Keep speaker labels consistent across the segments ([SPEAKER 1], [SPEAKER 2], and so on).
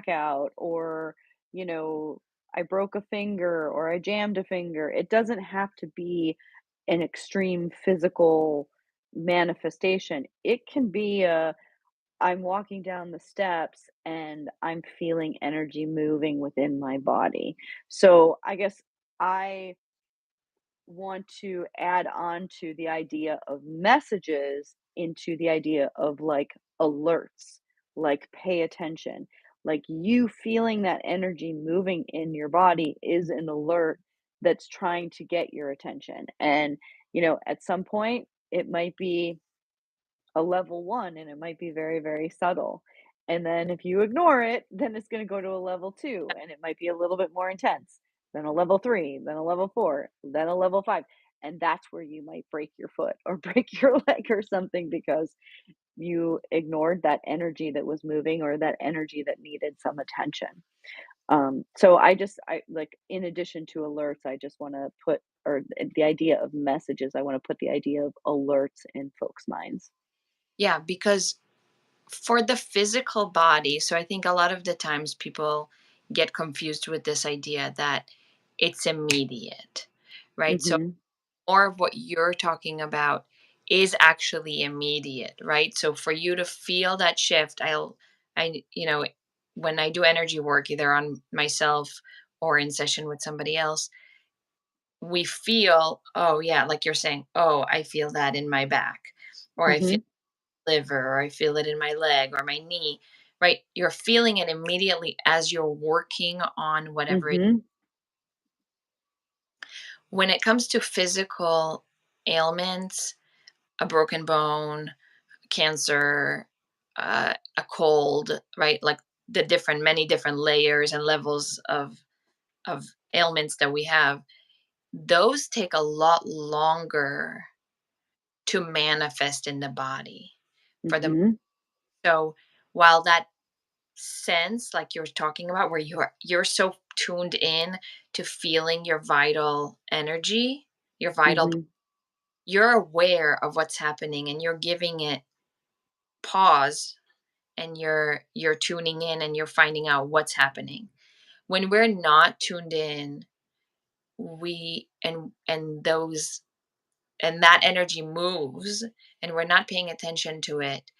[SPEAKER 1] back out, or, you know, I broke a finger or I jammed a finger. It doesn't have to be an extreme physical manifestation. It can be a I'm walking down the steps and I'm feeling energy moving within my body. So I guess I want to add on to the idea of messages into the idea of like alerts, like pay attention. Like you feeling that energy moving in your body is an alert that's trying to get your attention. And, at some point, it might be a level one and it might be very, very subtle. And then if you ignore it, then it's going to go to a level two and it might be a little bit more intense, then a level three, then a level four, then a level five. And that's where you might break your foot or break your leg or something because you ignored that energy that was moving or that energy that needed some attention. So I like, in addition to alerts, I just want to put, or the idea of messages, I want to put the idea of alerts in folks' minds.
[SPEAKER 2] Yeah, because for the physical body, so I think a lot of the times people get confused with this idea that it's immediate, right? So
[SPEAKER 1] Hmm.
[SPEAKER 2] more of what you're talking about is actually immediate, right? So for you to feel that shift, when I do energy work, either on myself or in session with somebody else, we feel, oh yeah, like you're saying, oh, I feel that in my back, or I feel
[SPEAKER 1] Hmm.
[SPEAKER 2] liver, or I feel it in my leg or my knee, right? You're feeling it immediately as you're working on whatever it.
[SPEAKER 1] Mhm.
[SPEAKER 2] When it comes to physical ailments, a broken bone, cancer, a cold, right? Like the many different layers and levels of ailments that we have, those take a lot longer to manifest in the body for them.
[SPEAKER 1] Mhm.
[SPEAKER 2] So while that sense like you're talking about where you're so tuned in to feeling your vital energy, your vital,
[SPEAKER 1] Mhm.
[SPEAKER 2] you're aware of what's happening and you're giving it pause, and you're tuning in and you're finding out what's happening. When we're not tuned in, we and those and that energy moves and we're not paying attention to it,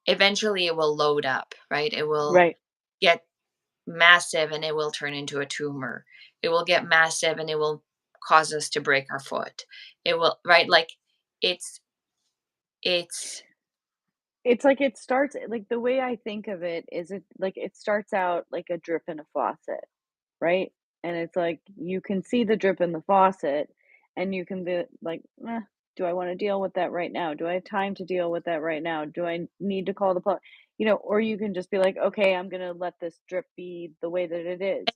[SPEAKER 2] eventually it will load up, right? It will
[SPEAKER 1] Right.
[SPEAKER 2] get massive and it will turn into a tumor. It will get massive and it will cause us to break our foot. It will, right? Like it's it's
[SPEAKER 1] It's like it starts like, the way I think of it is it starts out like a drip in a faucet, right? And it's like you can see the drip in the faucet and you can be like, do I wanna deal with that right now? Do I have time to deal with that right now? Do I need to call the or you can just be like, "Okay, I'm gonna let this drip be the way that it is."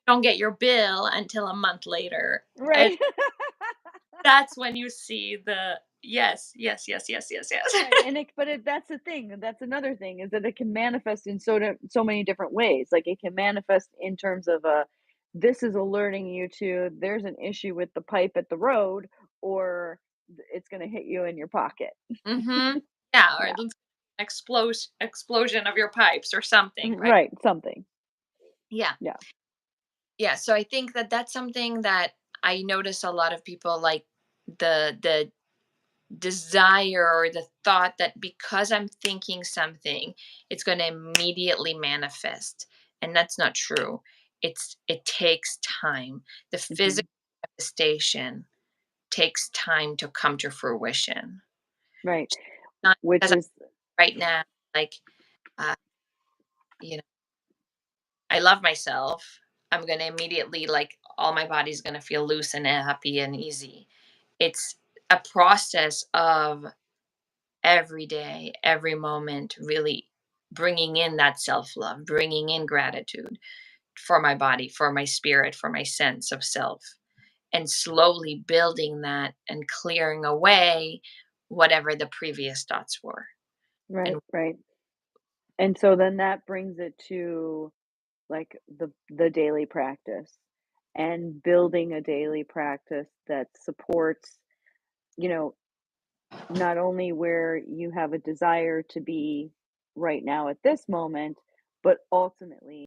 [SPEAKER 2] don't get your bill until a month later. And
[SPEAKER 1] Right.
[SPEAKER 2] that's when you see the yes, yes, yes, yes, yes, yes.
[SPEAKER 1] Right, and that's the thing, that's another thing is that it can manifest in so many different ways. Like it can manifest in terms of this is alerting you to there's an issue with the pipe at the road, or it's going to hit you in your pocket.
[SPEAKER 2] Mhm. Yeah, or
[SPEAKER 1] Yeah,
[SPEAKER 2] it's explosion of your pipes or something, right?
[SPEAKER 1] right, something.
[SPEAKER 2] Yeah.
[SPEAKER 1] Yeah.
[SPEAKER 2] Yeah, so I think that that's something that I notice a lot of people like the desire or the thought that because I'm thinking something, it's going to immediately manifest. And that's not true. It takes time. The
[SPEAKER 1] Hmm.
[SPEAKER 2] physical manifestation takes time to come to fruition.
[SPEAKER 1] Right,
[SPEAKER 2] Not
[SPEAKER 1] which
[SPEAKER 2] as I
[SPEAKER 1] is
[SPEAKER 2] right now, like uh, you know, I love myself. I'm gonna immediately like all my body's gonna feel loose and happy and easy. It's a process of every day, every moment, really bringing in that self love, bringing in gratitude for my body, for my spirit, for my sense of self, and slowly building that and clearing away whatever the previous thoughts were. And
[SPEAKER 1] right, right. And so then that brings it to like the daily practice and building a daily practice that supports, you know, not only where you have a desire to be right now at this moment, but ultimately